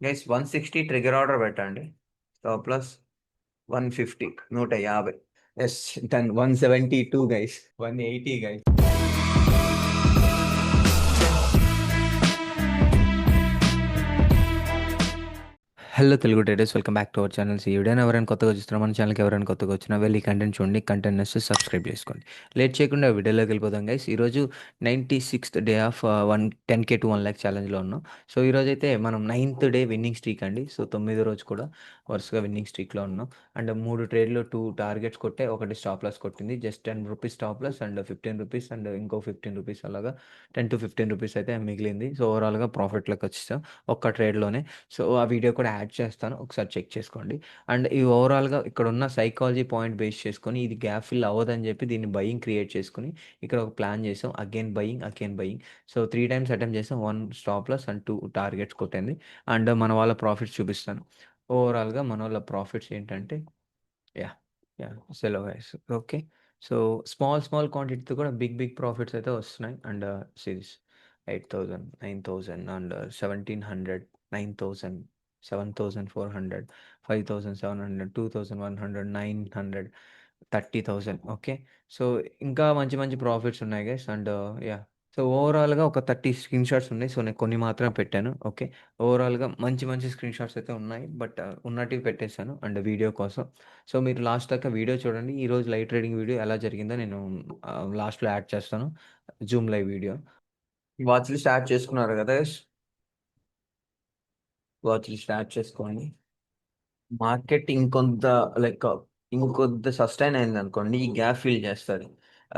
Guys 160 trigger order పెట్టండి. Stop loss 150, 150. Yes, done. 172 guys, 180 guys. Hello Telugu traders, welcome back to our channels. ఈ వీడియోని ఎవరైనా కొత్తగా చూస్తున్నారో మన ఛానల్కి ఎవరైనా కొత్తగా వచ్చినా వెళ్ళి ఈ కంటెంట్ చూడండి, కంటెంట్ నచ్చితే సబ్స్క్రైబ్ చేసుకోండి. లేట్ చేయకుండా వీడియోలోకి వెళ్ళిపోదాం గైస్. ఈరోజు 96th day of 10K to 1 lakh ఛాలెంజ్లో ఉన్నాం. సో ఈరోజు అయితే మనం 9th డే విన్నింగ్ స్ట్రీక్ అండి. సో 9వ రోజు కూడా వరుసగా విన్నింగ్ స్ట్రీక్లో ఉన్నాం. అండ్ 3 ట్రేడ్లో 2 టార్గెట్స్ కొట్టే, ఒకటి స్టాప్ లాస్ కొట్టింది. Just 10 rupees stop loss and 15 rupees and ఇంకో 15 రూపీస్, అలాగా 10 to 15 రూపీస్ అయితే మిగిలింది. సో ఓవరాల్గా ప్రాఫిట్లోకి వచ్చేసాం ఒక్క ట్రేడ్లోనే. సో ఆ వీడియో కూడా యాడ్ చేస్తాను, ఒకసారి చెక్ చేసుకోండి. అండ్ ఈ ఓవరాల్గా ఇక్కడ ఉన్న సైకాలజీ పాయింట్ బేస్ చేసుకొని ఇది గ్యాప్ ఫిల్ అవ్వదని చెప్పి దీన్ని బయింగ్ క్రియేట్ చేసుకుని ఇక్కడ ఒక ప్లాన్ చేసాం. Again buying. So 3 times attempt చేసాం. 1 స్టాప్ లాస్ అండ్ 2 టార్గెట్స్ కొట్టింది. అండ్ మన వాళ్ళ ప్రాఫిట్స్ చూపిస్తాను. ఓవరాల్గా మన వాళ్ళ ప్రాఫిట్స్ ఏంటంటే, యా యా సెలో గైస్. ఓకే, సో స్మాల్ క్వాంటిటీతో కూడా బిగ్ ప్రాఫిట్స్ అయితే వస్తున్నాయి. And series 8,000, 9,000 and 1,700, 9,000, 7,400, 5,700, 2,100, 900, 30,000. Okay, so ఇంకా మంచి ప్రాఫిట్స్ ఉన్నాయి గైస్. అండ్ యా, సో ఓవరాల్గా ఒక 30 స్క్రీన్ షాట్స్ ఉన్నాయి. సో నేను కొన్ని మాత్రమే పెట్టాను. ఓకే, ఓవరాల్గా మంచి స్క్రీన్ షాట్స్ అయితే ఉన్నాయి, బట్ ఉన్నటివి పెట్టేశాను అండ్ వీడియో కోసం. సో మీరు లాస్ట్ దాకా వీడియో చూడండి. ఈరోజు లైవ్ ట్రేడింగ్ వీడియో ఎలా జరిగిందో నేను లాస్ట్లో యాడ్ చేస్తాను, Zoom live video. Watch list add చేసుకున్నారు కదా, వాచ్ లిస్ట్ యాడ్ చేసుకోండి. మార్కెట్ ఇంకొంత సస్టైన్ అయింది అనుకోండి, ఈ గ్యాప్ ఫిల్ చేస్తుంది.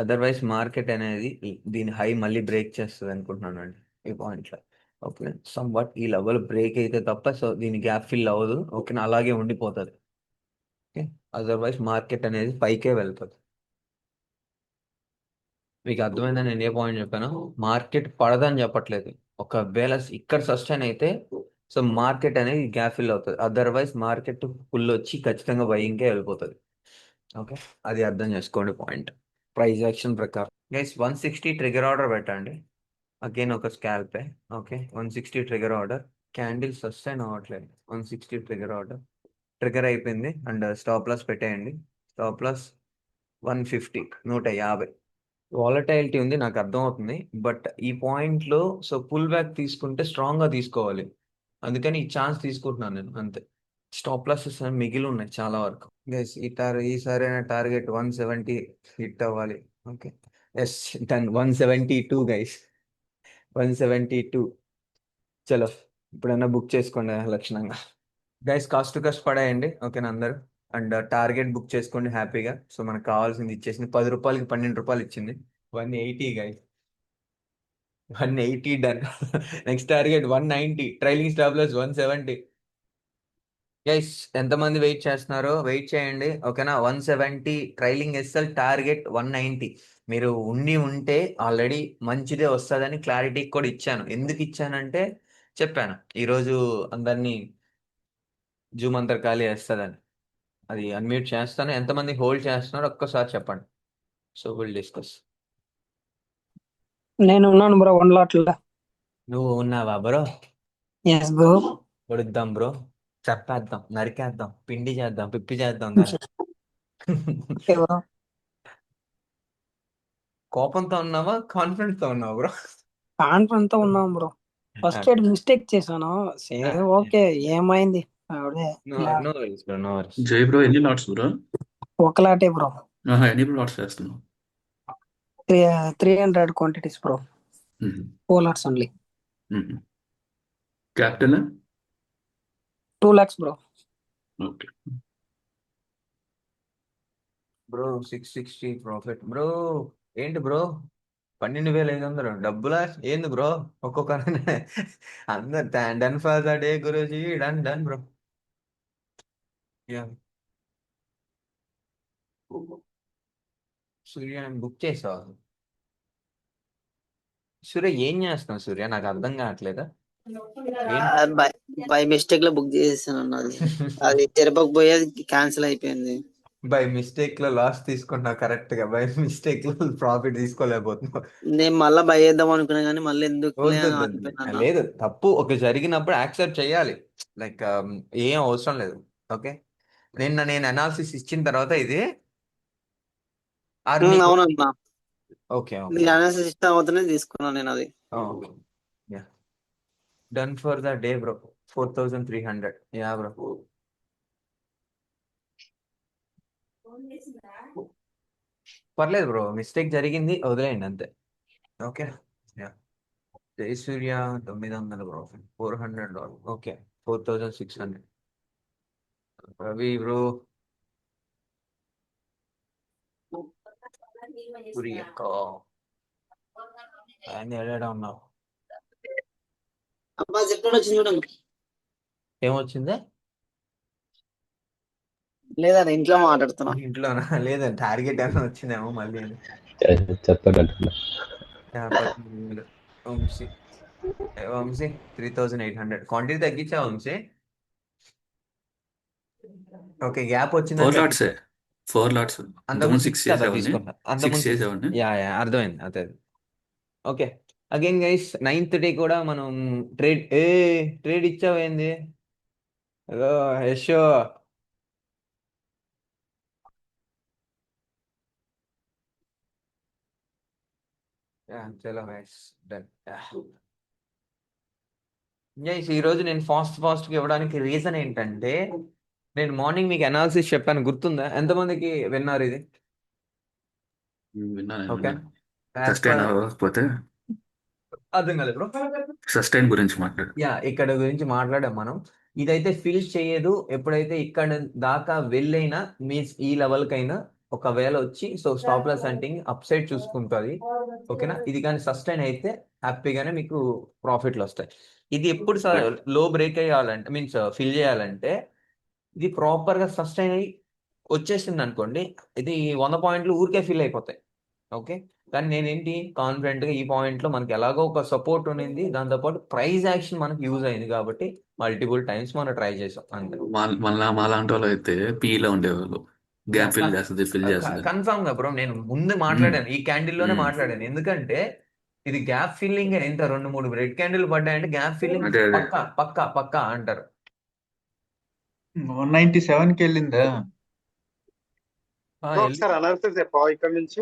అదర్వైజ్ మార్కెట్ అనేది దీని హై మళ్ళీ బ్రేక్ చేస్తుంది అనుకుంటున్నానండి ఈ పాయింట్లో. ఓకే, సమ్ వాట్ ఈ లెవెల్ బ్రేక్ అయితే తప్ప సో దీని గ్యాప్ ఫిల్ అవ్వదు. ఓకే, అలాగే ఉండిపోతుంది. ఓకే, అదర్వైజ్ మార్కెట్ అనేది పైకే వెళ్తుంది. మీకు అర్థమైందని నేను ఏ పాయింట్ చెప్పాను? మార్కెట్ పడదని చెప్పట్లేదు. ఒకవేళ ఇక్కడ సస్టైన్ అయితే సో మార్కెట్ అనేది గ్యాప్ ఫిల్ అవుతుంది. అదర్వైజ్ మార్కెట్ ఫుల్ వచ్చి ఖచ్చితంగా బయింగ్కే వెళ్ళిపోతుంది. ఓకే, అది అర్థం చేసుకోండి పాయింట్. ప్రైస్ యాక్షన్ ప్రకారం గైస్ 160 ట్రిగర్ ఆర్డర్ పెట్టండి. అగైన్ ఒక స్కాల్పే. Okay, 160 trigger order. Candle sustain అవ్వట్లేదు. 160 ట్రిగర్ ఆర్డర్ ట్రిగర్ అయిపోయింది. అండ్ స్టాప్ లాస్ పెట్టేయండి. Stop loss 150, 150. వాలటైలిటీ ఉంది, నాకు అర్థమవుతుంది. బట్ ఈ పాయింట్లో సో పుల్ బ్యాక్ తీసుకుంటే స్ట్రాంగ్గా తీసుకోవాలి. అందుకని ఈ ఛాన్స్ తీసుకుంటున్నాను నేను, అంతే. స్టాప్ లాసెస్ మిగిలి ఉన్నాయి చాలా వరకు. గైస్ ఈసారి టార్గెట్ 170 హిట్ అవ్వాలి. Okay, yes, done. 172 గైస్, 172. చలో, ఇప్పుడన్నా బుక్ చేసుకోండి లక్షణంగా. గైస్ కాస్ట్ టు కాస్ట్ పడేయండి, ఓకేనా అందరు. అండ్ టార్గెట్ బుక్ చేసుకోండి హ్యాపీగా. సో మనకు కావాల్సింది ఇచ్చేసింది. 10 రూపాయలకి 12 రూపాయలు ఇచ్చింది. 180 guys, 180 done. Next target 190, trailing stop loss 170. Guys ఎంతమంది వెయిట్ చేస్తున్నారో వెయిట్ చేయండి, ఓకేనా. 170 ట్రైలింగ్ ఎస్ఎల్, టార్గెట్ 190. మీరు ఉంటే ఆల్రెడీ మంచిదే వస్తుందని క్లారిటీ కూడా ఇచ్చాను. ఎందుకు ఇచ్చానంటే చెప్పాను, ఈరోజు అందరినీ జూమ్ అంతా ఖాళీ వేస్తుందని. అది అన్మ్యూట్ చేస్తాను. ఎంతమంది హోల్డ్ చేస్తున్నారో ఒక్కసారి చెప్పండి. So will discuss. నేను ఉన్నాను బ్రో 1 lot. నువ్వు ఉన్నావా బ్రో? Yes bro. కొడుద్దాం బ్రో, చెప్పేద్దాం, నరికేద్దాం, పిండి చేద్దాం, పిప్పి చేద్దాం దాన్ని. Okay bro. కోపంతో ఉన్నావా, కాన్ఫిడెంట్ తో ఉన్నావా బ్రో? కాన్ఫిడెంట్ తో ఉన్నాం బ్రో. ఫస్ట్ సైడ్ మిస్టేక్ చేశాను. సరే ఓకే, ఏమైంది ఆవిడే ఇలా no worries bro, no worries. Jai bro, ఎన్ని లాట్స్ బ్రో? ఒకలాటే బ్రో. ఎన్ని లాట్స్ చేస్తున్నావు? 300 quantities bro. 4 lots only. Capital 2 lakhs bro. Okay bro 660 profit bro. ఏంటి బ్రో 12,500 డబ్బులా ఏంది బ్రో? ఒక్కొక్క అందరు డన్ ఫర్ ద డే గురూజీ, డన్ బ్రో. సూర్య బుక్ చేసావా? సూర్య ఏం చేస్తున్నావు సూర్య, నాకు అర్థం కావట్లేదా? బై మిస్టేక్ లో బుక్ చేసేసాను అన్నది. అది జరపకపోయేది క్యాన్సిల్ అయిపోయింది. బై మిస్టేక్ లో లాస్ తీసుకున్నా, కరెక్ట్ గా. బై మిస్టేక్ లో ప్రాఫిట్ తీసుకోలేకపోతున్నావు. నేను మళ్ళీ బై చేద్దాం అనుకున్నా కానీ మళ్ళీ ఎందుకు లేదు, తప్పు ఒక జరిగినప్పుడు యాక్సెప్ట్ చేయాలి. లైక్ ఏం అవసరం లేదు. ఓకే, నేను అనాలిసిస్ ఇచ్చిన తర్వాత ఇది ఆర్ నీకు. అవునన్నా, ఓకే ఓకే నీకు అనాలిసిస్ ఇష్టం అవుతూనే తీసుకున్నాను నేను అది. Okay, yeah, done for the day bro. 4300. Yeah bro. పర్లేదు బ్రో, మిస్టేక్ జరిగింది, వదిలేయండి అంతే. Okay, yeah. Jayasuriya 900 bro. $400. Okay, 4600. Ravi bro. సూర్యక్క ఆయన ఏడా ఉన్నావు? అబ్బా చెప్పండి, వచ్చింది చూడండి. ఏమొచ్చింది? లేదా ఇంట్లో మాట్లాడుతున్నా. ఇంట్లోనా? లేదండి, టార్గెట్ ఏమైనా వచ్చిందేమో మళ్ళీ అని. చెప్పండి అంటున్నా. 18,000. వంశీ, వంశీ 3800. క్వాంటిటీ తగ్గించా వంశీ. ఓకే, గ్యాప్ 4 వచ్చిందంటే లాట్సే 4 లాట్స్. అంతకుముందు ఇంతకుముందు 6 సిక్స్ కదా చేసేవాడిని, తీసుకున్నా, 6 అంతకుముందు సిక్స్. చేసేవాడిని. యా యా, అర్థమైంది అదే. Okay, again guys, 9th day కూడా మనం ట్రేడ్ ఇచ్చావేంది? హలో యశో. చలో గైస్, డన్. గైస్, ఈరోజు నేను ఫాస్ట్గా ఇవ్వడానికి రీజన్ ఏంటంటే, నేను మార్నింగ్ మీకు అనాలిసిస్ చెప్పాను, గుర్తుందా? ఎంతమందికి విన్నారు ఇది? విన్నాను, ఓకే, విన్నాను. సస్టైన్ అవ్వకపోతే అర్థం కాలేదు బ్రో. సస్టైన్ గురించి మాట్లాడు. యా, ఇక్కడ గురించి మాట్లాడాం మనం. ఇదైతే ఫిల్ చేయదు, ఎప్పుడైతే ఇక్కడ దాకా వెళ్ళైనా మీన్స్ ఈ లెవెల్ కైనా ఒకవేళ వచ్చి, సో స్టాప్ లాస్ అంటే అప్ సైడ్ చూసుకుంటుంది. ఓకేనా? ఇది కానీ సస్టైన్ అయితే హ్యాపీగానే మీకు ప్రాఫిట్లు వస్తాయి. ఇది ఎప్పుడు లో బ్రేక్ అయ్యాలంటే మీన్స్ ఫిల్ చేయాలంటే, ఇది ప్రాపర్గా సస్టైన్ అయ్యి వచ్చేసింది అనుకోండి, ఇది 100 పాయింట్లు ఊరికే ఫిల్ అయిపోతాయి. ఓకే, కానీ నేనేంటి కాన్ఫిడెంట్గా ఈ పాయింట్లో మనకి ఎలాగో ఒక సపోర్ట్ ఉండింది, దాంతోపాటు ప్రైస్ యాక్షన్ మనకి యూజ్ అయింది కాబట్టి మల్టిపుల్ టైమ్స్ మనం ట్రై చేసాం అంతే. మళ్ళా మా లాంటి వాళ్ళు అయితే పీలో ఉండేవాళ్ళు. గ్యాప్ ఫిల్ చేస్తుంది. కన్ఫామ్ గా బ్రో, నేను ముందు మాట్లాడాను, ఈ క్యాండిల్ లోనే మాట్లాడాను. ఎందుకంటే ఇది గ్యాప్ ఫిల్లింగ్. ఎంత 2-3 రెడ్ క్యాండిల్ పడ్డాయంటే గ్యాప్ ఫిల్లింగ్ అదే అదే. పక్కా పక్కా పక్కా అంటారు. 197 కి వెళ్ళిందా? ఒకసారి అనాలిసిస్ చెప్పావా ఇక్కడ నుంచి?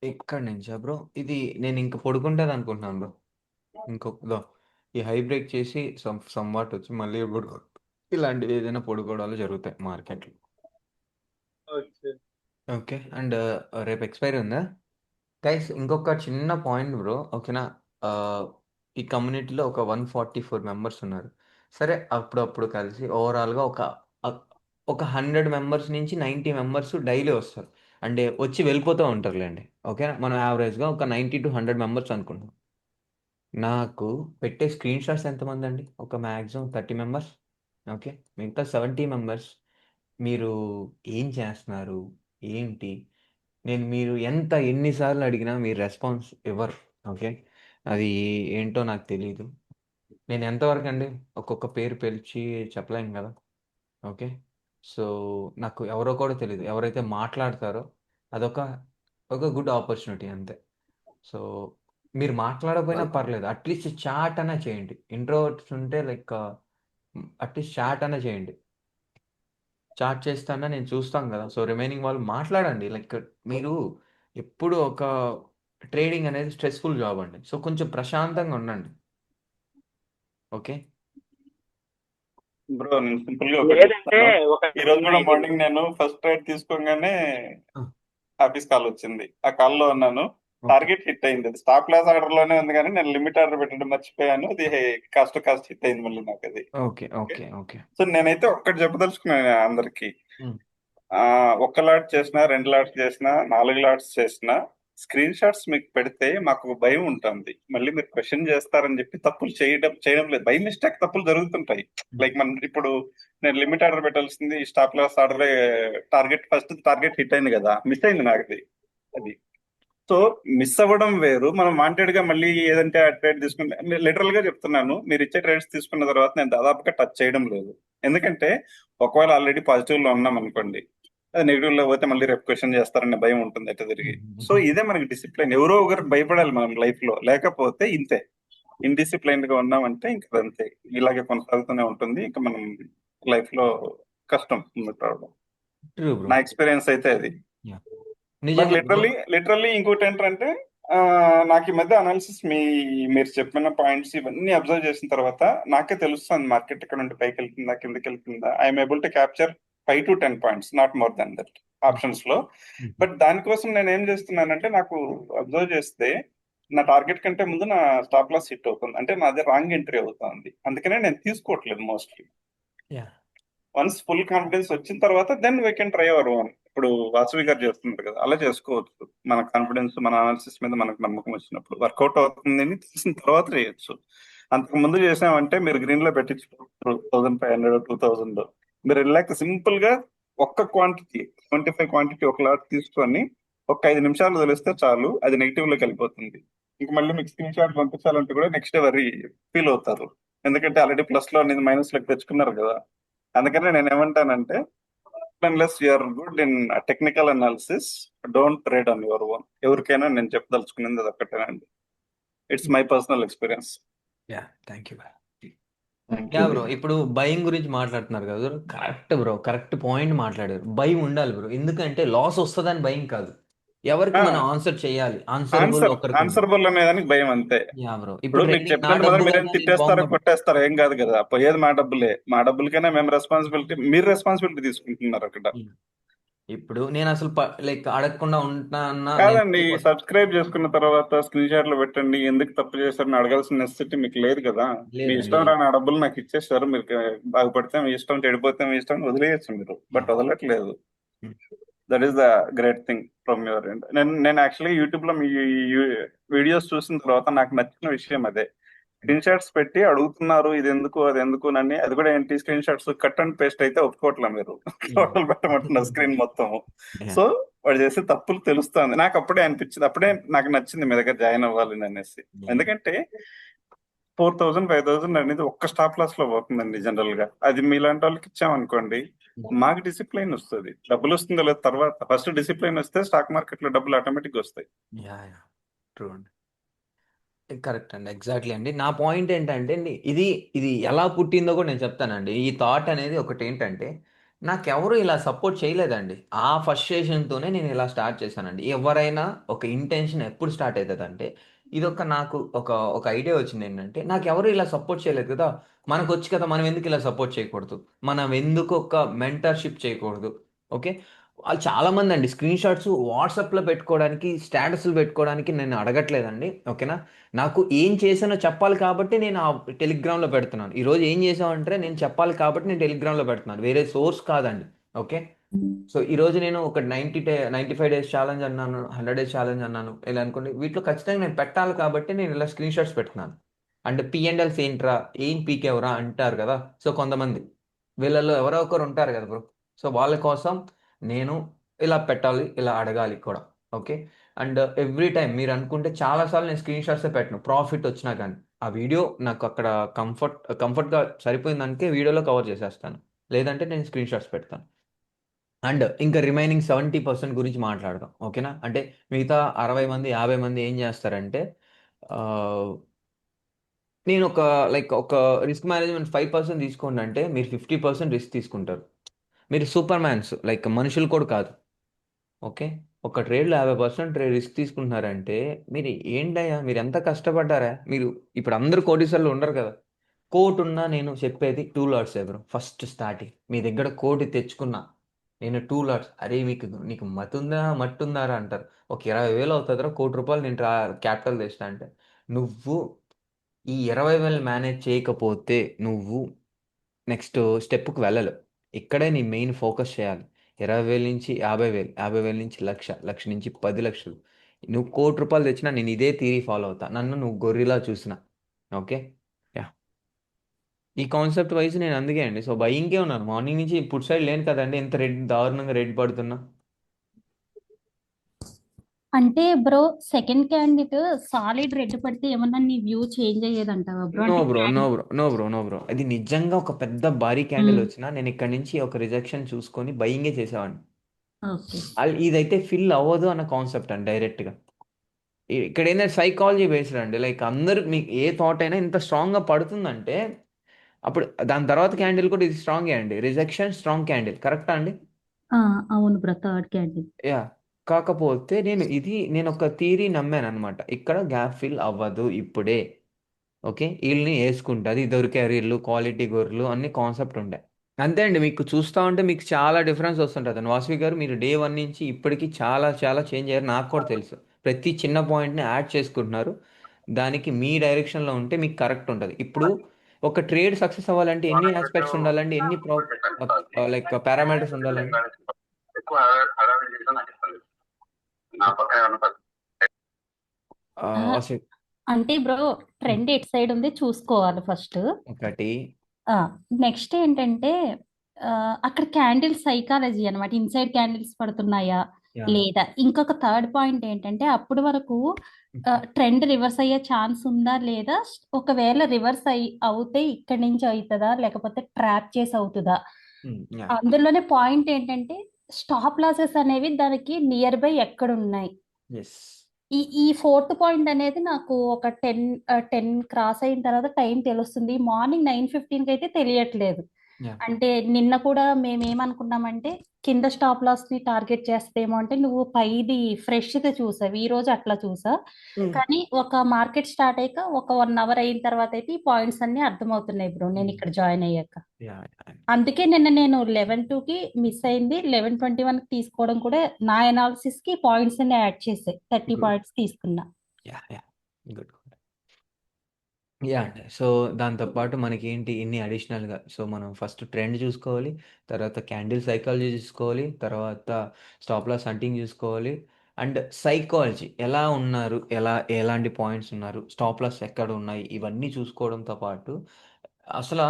ఇక్కడ నుంచా బ్రో? ఇది నేను ఇంక పడుకుంటుంది అనుకుంటున్నాను బ్రో. ఇంకొక ఈ హై బ్రేక్ చేసి సమ్వాట్ వచ్చి మళ్ళీ ఇలాంటివి ఏదైనా పడుకోవడాలు జరుగుతాయి మార్కెట్లో. ఓకే. ఓకే, అండ్ రేపు ఎక్స్పైరీ ఉందా గైస్? ఇంకొక చిన్న పాయింట్ బ్రో, ఓకేనా? ఆ, ఈ కమ్యూనిటీలో ఒక 144 మెంబర్స్ ఉన్నారు. సరే, అప్పుడప్పుడు కలిసి ఓవరాల్గా ఒక 100 మెంబర్స్ నుంచి 90 మెంబర్స్ డైలీ వస్తారు, అంటే వచ్చి వెళ్ళిపోతూ ఉంటారులేండి. ఓకేనా? మనం యావరేజ్గా ఒక 90 to 100 మెంబర్స్ అనుకుంటాం. నాకు పెట్టే స్క్రీన్ షాట్స్ ఎంతమంది అండి? ఒక మ్యాక్సిమం 30 మెంబర్స్. ఓకే, మిగతా 70 మెంబర్స్ మీరు ఏం చేస్తున్నారు ఏంటి? మీరు ఎన్నిసార్లు అడిగినా మీరు రెస్పాన్స్ ఇవ్వరు. ఓకే, అది ఏంటో నాకు తెలియదు. నేను ఎంతవరకు అండి ఒక్కొక్క పేరు పిలిచి చెప్పలేం కదా. ఓకే, సో నాకు ఎవరో కూడా తెలియదు. ఎవరైతే మాట్లాడతారో అదొక గుడ్ ఆపర్చునిటీ అంతే. సో మీరు మాట్లాడకపోయినా పర్లేదు, అట్లీస్ట్ చాట్ అన్నా చేయండి. ఇంట్రోవర్ట్స్ ఉంటే లైక్ అట్లీస్ట్ చాట్ అన్నా చేయండి. చాట్ చేస్తానా నేను చూస్తాను కదా. సో రిమైనింగ్ వాళ్ళు మాట్లాడండి. లైక్ మీరు ఎప్పుడు ఒక ట్రేడింగ్ అనేది స్ట్రెస్ఫుల్ జాబ్ అండి. సో కొంచెం ప్రశాంతంగా ఉండండి. ఓకే, బ్రో నేను సింపుల్ గా ఒకటి లేదంటే చెప్తాను. ఈ రోజు కూడా మార్నింగ్ నేను ఫస్ట్ ట్రేడ్ తీసుకోగానే ఆఫీస్ కాల్ వచ్చింది. ఆ కాల్ లో ఉన్నాను. టార్గెట్ హిట్ అయింది. అది స్టాప్ లాస్ ఆర్డర్ లోనే ఉంది, కానీ నేను లిమిట్ ఆర్డర్ పెట్టడం మర్చిపోయాను. అది కాస్ట్ హిట్ అయింది మళ్ళీ నాకు అది. ఓకే ఓకే ఓకే సో నేనైతే ఒక్కటి చెప్పదలుచుకున్నాను అందరికి. Hmm. ఒక్క లాట్ చేసినా, 2 లాట్స్ చేసినా, 4 లాట్స్ చేసినా స్క్రీన్ షాట్స్ మీకు పెడితే మాకు ఒక భయం ఉంటుంది. మళ్ళీ మీరు క్వశ్చన్ చేస్తారని చెప్పి తప్పులు చేయడం లేదు. బై మిస్టేక్ తప్పులు జరుగుతుంటాయి. లైక్ మనం ఇప్పుడు నేను లిమిట్ ఆర్డర్ పెట్టాల్సింది stop loss order, first target hit అయింది కదా, మిస్ అయింది నాకు అది. సో మిస్ అవ్వడం వేరు, మనం వాంటెడ్ గా మళ్ళీ ఏదంటే ఆ ట్రేడ్ తీసుకుని లిటరల్ గా చెప్తున్నాను. మీరు ఇచ్చే ట్రేడ్స్ తీసుకున్న తర్వాత నేను దాదాపుగా టచ్ చేయడం లేదు. ఎందుకంటే ఒకవేళ ఆల్రెడీ పాజిటివ్ లో ఉన్నాం అనుకోండి, అది నెగిటివ్ లో పోతే మళ్ళీ రేపు క్వశ్చన్ చేస్తారనే భయం ఉంటుంది ఎట్లా తిరిగి. సో ఇదే మనకి డిసిప్లిన్. ఎవరో ఒకరు భయపడాలి మనం లైఫ్ లో, లేకపోతే ఇంతే. ఇండిసిప్లైన్డ్ గా ఉన్నామంటే ఇంకా అంతే, ఇలాగే కొనసాగుతూనే ఉంటుంది. ఇంకా మనం లైఫ్ లో కష్టం ముందుకు రావడం. True bro. నా ఎక్స్పీరియన్స్ అయితే అది. Yeah. బట్ నిజంగా బ్రో. లిటరల్లీ ఇంకోటి ఏంటంటే నాకు ఈ మధ్య అనాలిసిస్ మీరు చెప్పిన పాయింట్స్ ఇవన్నీ అబ్జర్వ్ చేసిన తర్వాత నాకే తెలుస్తుంది మార్కెట్ ఇక్కడ నుండి పైకి వెళ్తుందా కిందకి వెళ్తుందా. I'm able to capture 5 to 10 points, not more than that options లో. బట్ దానికోసం నేను ఏం చేస్తున్నానంటే, నాకు అబ్జర్వ్ చేస్తే నా టార్గెట్ కంటే ముందు నా స్టాప్ లాస్ హిట్ అవుతుంది, అంటే నాది రాంగ్ ఎంట్రీ అవుతుంది. అందుకనే నేను తీసుకోవట్లేదు mostly. Yeah. Once full confidence వచ్చిన తర్వాత then we can try our own. ఇప్పుడు వాసవి గారు చేస్తున్నారు కదా, అలా చేసుకోవచ్చు. మన కాన్ఫిడెన్స్, మన అనాలిసిస్ మీద మనకు నమ్మకం వచ్చినప్పుడు వర్కౌట్ అవుతుంది అని తెలిసిన తర్వాత చేయొచ్చు. అంతకు ముందు చేసామంటే మీరు గ్రీన్ లో పెట్టించుకోవచ్చు 1500 2000. మీరు రిలాక్స్ సింపుల్ గా ఒక్క క్వాంటిటీ 25 క్వాంటిటీ ఒక లాట్ తీసుకొని ఒక 5 నిమిషాలు వదిలేస్తే చాలు, అది నెగిటివ్ లోకి వెళ్ళిపోతుంది. ఇంక మళ్ళీ మీకు స్క్రీన్ షాట్ పంపించాలంటే కూడా నెక్స్ట్ డే వరీ ఫీల్ అవుతారు, ఎందుకంటే ఆల్రెడీ ప్లస్ లో అనేది మైనస్ లోకి తెచ్చుకున్నారు కదా. అందుకనే నేను ఏమంటానంటే, unless you are good in technical analysis, don't trade on your own. ఎవరికైనా నేను చెప్పదలుచుకునేది అది ఒక్కటేనండి. It's my personal experience. Yeah, thank you. Thank yeah you. Bro, ఇప్పుడు భయం గురించి మాట్లాడుతున్నారు కదా bro. Correct bro, correct point మాట్లాడారు. భయం ఉండాలి బ్రో, ఎందుకంటే లాస్ వస్తుందని భయం కాదు, ఎవరికి మనం ఆన్సర్ చేయాలి, ఆన్సరబుల్ ఒకరికి ఉంటుంది. ఆన్సరబుల్ అనేదానికి భయం అంతే. యా బ్రో, ఇప్పుడు ఇప్పుడు మీకు ట్రెండింగ్ నా చెప్పినంత డబ్బు మొదలు మీరేం కదా నేను తిట్టేస్తారో బాగుపడ. కొట్టేస్తారో ఏం కాదు కదా, పోయేది మా డబ్బులే. మా డబ్బులకైనా మేము రెస్పాన్సిబిలిటీ, మీరు రెస్పాన్సిబిలిటీ తీసుకుంటున్నారు అక్కడ. ఇప్పుడు నేను అసలు లైక్ అడగకుండా ఉంటా అన్న నేను కాదండి, సబ్స్క్రైబ్ చేసుకున్న తర్వాత స్క్రీన్ షాట్లు పెట్టండి, ఎందుకు తప్పు చేశారని అడగాల్సిన నెసెసిటీ మీకు లేదు కదా. మీ లేదండి. ఇష్టం రాని ఆ డబ్బులు నాకు ఇచ్చేస్తారు, మీరు బాగుపడితే మీ ఇష్టం, చెడిపోతే మీ ఇష్టం, వదిలేయచ్చు మీరు. బట్ వదలట్లేదు. That is the great thing from your end. నేను యాక్చువల్గా యూట్యూబ్ లో మీ వీడియోస్ చూసిన తర్వాత నాకు నచ్చిన విషయం అదే. స్క్రీన్ షాట్స్ పెట్టి అడుగుతున్నారు ఇది ఎందుకు అది ఎందుకు అని. అది కూడా ఏంటి, screen shots cut and paste అయితే ఒప్పుకోవట్లే మీరు, టోటల్ పెట్టమంటున్నారు స్క్రీన్ మొత్తం. సో వాడు చేసే తప్పులు తెలుస్తుంది. నాకు అప్పుడే అనిపించింది, అప్పుడే నాకు నచ్చింది మీ దగ్గర జాయిన్ అవ్వాలని అనేసి. ఎందుకంటే 4000 5000 అనేది ఒక్క స్టాప్ లాస్ లో పోతుందండి జనరల్ గా. అది మీలాంటి వాళ్ళకి ఇచ్చామనుకోండి, మాకు డిసిప్లైన్ వస్తుంది. డబ్బులు వస్తుందో లేదు తర్వాత, ఫస్ట్ డిసిప్లైన్ వస్తే స్టాక్ మార్కెట్ లో డబ్బులు ఆటోమేటిక్ వస్తాయి. ట్రూ అండి, కరెక్ట్ అండి, ఎగ్జాక్ట్లీ అండి. నా పాయింట్ ఏంటంటే ఇది ఇది ఎలా పుట్టిందో కూడా నేను చెప్తానండి. ఈ థాట్ అనేది ఒకటి ఏంటంటే, నాకెవరు ఇలా సపోర్ట్ చేయలేదండి. ఆ ఫస్ట్రేషన్తోనే నేను ఇలా స్టార్ట్ చేశానండి. ఎవరైనా ఒక ఇంటెన్షన్ ఎప్పుడు స్టార్ట్ అవుతుందంటే, ఇదొక నాకు ఒక ఒక ఐడియా వచ్చింది ఏంటంటే, నాకెవరు ఇలా సపోర్ట్ చేయలేదు కదా, మనకు వచ్చి కదా, మనం ఎందుకు ఇలా సపోర్ట్ చేయకూడదు, మనం ఎందుకు ఒక మెంటర్షిప్ చేయకూడదు. ఓకే, వాళ్ళు చాలామంది అండి స్క్రీన్ షాట్స్ వాట్సాప్లో పెట్టుకోవడానికి, స్టేటస్లు పెట్టుకోవడానికి నేను అడగట్లేదండి. ఓకేనా, నాకు ఏం చేశానో చెప్పాలి కాబట్టి నేను ఆ టెలిగ్రామ్లో పెడుతున్నాను. ఈరోజు ఏం చేసామంటే నేను చెప్పాలి కాబట్టి నేను టెలిగ్రామ్లో పెడుతున్నాను, వేరే సోర్స్ కాదండి. ఓకే, సో ఈరోజు నేను ఒక 95 డేస్ ఛాలెంజ్ అన్నాను, 100 డేస్ ఛాలెంజ్ అన్నాను, ఇలా అనుకోండి. వీటిలో ఖచ్చితంగా నేను పెట్టాలి కాబట్టి నేను ఇలా స్క్రీన్ షాట్స్ పెడుతున్నాను. అండ్ P&Ls ఏంట్రా, ఏం పీకెవరా అంటారు కదా. సో కొంతమంది వీళ్ళల్లో ఎవరో ఒకరు ఉంటారు కదా బ్రో. సో వాళ్ళ కోసం నేను ఇలా పెట్టాలి, ఇలా అడగాలి కూడా. ఓకే, అండ్ ఎవ్రీ టైం మీరు అనుకుంటే చాలాసార్లు నేను స్క్రీన్ షాట్సే పెట్టను ప్రాఫిట్ వచ్చినా కానీ. ఆ వీడియో నాకు అక్కడ కంఫర్ట్గా సరిపోయిందానికే వీడియోలో కవర్ చేసేస్తాను, లేదంటే నేను స్క్రీన్ షాట్స్ పెడతాను. అండ్ ఇంకా రిమైనింగ్ 70% గురించి మాట్లాడదాం. ఓకేనా, అంటే మిగతా 60 మంది 50 మంది ఏం చేస్తారంటే, నేను ఒక రిస్క్ మేనేజ్మెంట్ 5% తీసుకోండి అంటే మీరు 50% రిస్క్ తీసుకుంటారు. మీరు సూపర్ మ్యాన్స్, లైక్ మనుషులు కూడా కాదు. ఓకే, ఒక ట్రేడ్లో 50% రిస్క్ తీసుకుంటున్నారంటే మీరు ఏంటయ్యా, మీరు ఎంత కష్టపడ్డారా. మీరు ఇప్పుడు అందరు కోటీశ్వర్లు ఉండరు కదా. కోటి ఉన్నా నేను చెప్పేది 2 లాట్స్ ఎవరు ఫస్ట్ స్టార్టింగ్. మీ దగ్గర కోటి తెచ్చుకున్నా నేను 2 లాట్స్. అరే నీకు మతుందా మట్టుందారా అంటారు. ఒక 20,000 అవుతుందిరా, ₹1,00,00,000 నేను క్యాపిటల్ తెస్తా అంటే, నువ్వు ఈ 20,000 మేనేజ్ చేయకపోతే నువ్వు నెక్స్ట్ స్టెప్కి వెళ్ళలేవు. ఇక్కడే నీ మెయిన్ ఫోకస్ చేయాలి. 20,000 నుంచి 50,000, 50,000 నుంచి 1,00,000, 1,00,000 నుంచి 10,00,000. నువ్వు ₹1,00,00,000 తెచ్చినా నేను ఇదే థియరీ ఫాలో అవుతా. నన్ను నువ్వు గొర్రెలా చూసిన. ఓకే, యా, ఈ కాన్సెప్ట్ వైజ్ నేను అందుకే అండి. సో బయింగ్కే ఉన్నాను మార్నింగ్ నుంచి. ఇప్పుడు సైడ్ లేను కదండి, ఎంత దారుణంగా రెడ్ పడుతున్నా. అంటే bro, second candidate solid red పడితే ఏమన్నా నీ వ్యూ చేంజ్ అయ్యేదంటావా బ్రో? నో అంటే bro, no bro, no bro, no bro. అది నిజంగా ఒక పెద్ద భారీ క్యాండిల్ వచ్చినా నేను ఇక్కడ నుంచి ఒక రిజెక్షన్ చూసుకొని బయింగే చేసేవాడిని. ఓకే, ఇదైతే ఫిల్ అవ్వదు అన్న కాన్సెప్ట్ అండి డైరెక్ట్గా. ఇక్కడ ఏంటంటే సైకాలజీ బేస్డ్ అండి. లైక్ అందరు మీకు ఏ థాట్ అయినా ఇంత స్ట్రాంగ్గా పడుతుందంటే అప్పుడు దాని తర్వాత క్యాండిల్ కూడా ఇది స్ట్రాంగే అండి. రిజెక్షన్ స్ట్రాంగ్ క్యాండిల్ కరెక్టా అండి? ఆ, అవును బ్రో, థర్డ్ క్యాండిల్. యా. కాకపోతే నేను ఒక థియరీ నమ్మాను అనమాట. ఇక్కడ గ్యాప్ ఫిల్ అవ్వదు ఇప్పుడే. ఓకే, వీళ్ళని వేసుకుంటుంది, దొరికారు వీళ్ళు క్వాలిటీ గొర్రెలు అన్ని కాన్సెప్ట్ ఉండే. అంతే అండి. మీకు చూస్తూ ఉంటే మీకు చాలా డిఫరెన్స్ వస్తుంటుంది. వాసవి గారు మీరు డే 1 నుంచి ఇప్పటికి చాలా చాలా చేంజ్ అయ్యారు, నాకు కూడా తెలుసు. ప్రతి చిన్న పాయింట్ని యాడ్ చేసుకుంటున్నారు. దానికి మీ డైరెక్షన్లో ఉంటే మీకు కరెక్ట్ ఉంటుంది. ఇప్పుడు ఒక ట్రేడ్ సక్సెస్ అవ్వాలంటే ఎన్ని ఆస్పెక్ట్స్ ఉండాలండి, ఎన్ని లైక్ పారామీటర్స్ ఉండాలండి? ఆ, వాసవి అంటే బ్రో, ట్రెండ్ ఎటు సైడ్ ఉంది చూసుకోవాలి ఫస్ట్. ఒకటి. నెక్స్ట్ ఏంటంటే అక్కడ క్యాండిల్ సైకాలజీ అనమాట. ఇన్సైడ్ క్యాండిల్స్ పడుతున్నాయా యా. లేదా. ఇంకొక థర్డ్ పాయింట్ ఏంటంటే అప్పటి వరకు ట్రెండ్ రివర్స్ అయ్యే ఛాన్స్ ఉందా లేదా, ఒకవేళ రివర్స్ అవుతే ఇక్కడి నుంచి అవుతుందా లేకపోతే ట్రాప్ చేసి అవుతుందా. యా. అందులోనే పాయింట్ ఏంటంటే స్టాప్ లాసెస్ అనేవి దానికి నియర్ బై ఎక్కడ ఉన్నాయి. ఎస్. ఈ ఫోర్త్ పాయింట్ అనేది నాకు ఒక 10 క్రాస్ అయిన తర్వాత టైం తెలుస్తుంది. మార్నింగ్ 9:15కి అయితే తెలియట్లేదు. యా. అంటే నిన్న కూడా మేము ఏమనుకున్నామంటే కింద స్టాప్ లాస్ ని టార్గెట్ చేస్తేమో అంటే నువ్వు పైది ఫ్రెష్ ది చూసావు, ఈ రోజు అట్లా చూసా. కానీ ఒక మార్కెట్ స్టార్ట్ అయ్యాక ఒక 1 అవర్ అయిన తర్వాత అయితే ఈ పాయింట్స్ అన్ని అర్థమవుతున్నాయి బ్రో, నేను ఇక్కడ జాయిన్ అయ్యాక. యా. అందుకే నిన్న నేను 11:02కి మిస్ అయింది. 11:21కి తీసుకోవడం కూడా నా అనాలిసిస్ కి పాయింట్స్ అన్ని యాడ్ చేసాయి. 30 Good. పాయింట్స్ తీసుకున్నా. యా. యా. గుడ్. యా అండి. సో దాంతోపాటు మనకి ఏంటి ఇన్ని అడిషనల్గా, సో మనం ఫస్ట్ ట్రెండ్ చూసుకోవాలి, తర్వాత క్యాండిల్ సైకాలజీ చూసుకోవాలి, తర్వాత స్టాప్ లాస్ హంటింగ్ చూసుకోవాలి, అండ్ సైకాలజీ ఎలా ఉన్నారు, ఎలాంటి పాయింట్స్ ఉన్నారు, స్టాప్ లాస్ ఎక్కడ ఉన్నాయి, ఇవన్నీ చూసుకోవడంతో పాటు అసలు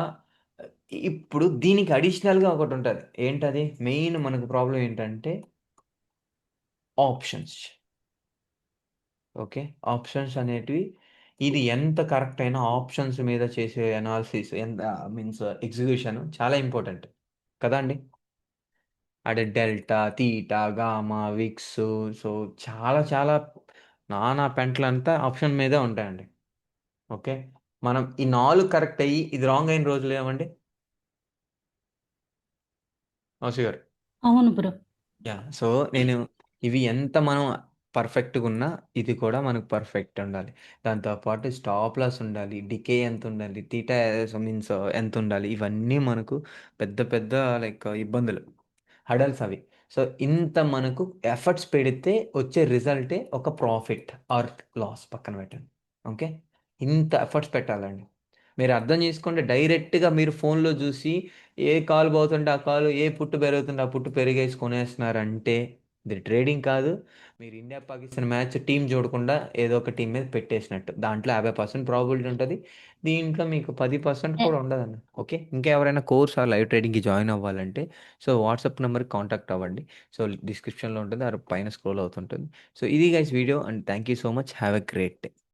ఇప్పుడు దీనికి అడిషనల్గా ఒకటి ఉంటుంది. ఏంటది? మెయిన్ మనకు ప్రాబ్లం ఏంటంటే ఆప్షన్స్. ఓకే, ఆప్షన్స్ అనేటివి ఇది ఎంత కరెక్ట్ అయినా ఆప్షన్స్ మీద చేసే అనాలిసిస్ ఎంత మీన్స్ ఎగ్జిక్యూషన్ చాలా ఇంపార్టెంట్ కదా అండి. అదే delta, theta, gamma, VIX, so చాలా చాలా నానా పెంటలంతా ఆప్షన్ మీదే ఉంటాయండి. ఓకే, మనం ఈ 4 కరెక్ట్ అయ్యి ఇది రాంగ్ అయిన రోజులు ఏమండి వాసు గారు? అవును బ్రో. యా. సో నేను ఇవి ఎంత మనం పర్ఫెక్ట్గా ఉన్నా ఇది కూడా మనకు పర్ఫెక్ట్ ఉండాలి. దాంతోపాటు స్టాప్ లాస్ ఉండాలి, డికే ఎంత ఉండాలి, తీటా మీన్స్ ఎంత ఉండాలి, ఇవన్నీ మనకు పెద్ద పెద్ద లైక్ ఇబ్బందులు, హడల్స్ అవి. సో ఇంత మనకు ఎఫర్ట్స్ పెడితే వచ్చే రిజల్టే ఒక ప్రాఫిట్ ఆర్ లాస్ పక్కన పెట్టండి. ఓకే, ఇంత ఎఫర్ట్స్ పెట్టాలండి. మీరు అర్థం చేసుకోండి, డైరెక్ట్గా మీరు ఫోన్లో చూసి ఏ కాలు పోతుంటే ఆ కాలు, ఏ పుట్టు పెరుగుతుంటే ఆ పుట్టు పెరిగేసి కొనేస్తున్నారంటే ఇది ట్రేడింగ్ కాదు. మీరు ఇండియా పాకిస్తాన్ మ్యాచ్ టీం చూడకుండా ఏదో ఒక టీం మీద పెట్టేసినట్టు. దాంట్లో 50% ప్రాబిలిటీ ఉంటుంది, దీంట్లో మీకు 10% కూడా ఉండదండి. ఓకే, ఇంకా ఎవరైనా కోర్స్ ఆ లైవ్ ట్రేడింగ్కి జాయిన్ అవ్వాలంటే సో వాట్సాప్ నెంబర్కి కాంటాక్ట్ అవ్వండి. సో డిస్క్రిప్షన్లో ఉంటుంది, ఆ పైన స్క్రోల్ అవుతుంటుంది. సో ఇది guys video, and thank you so much. Have a great day.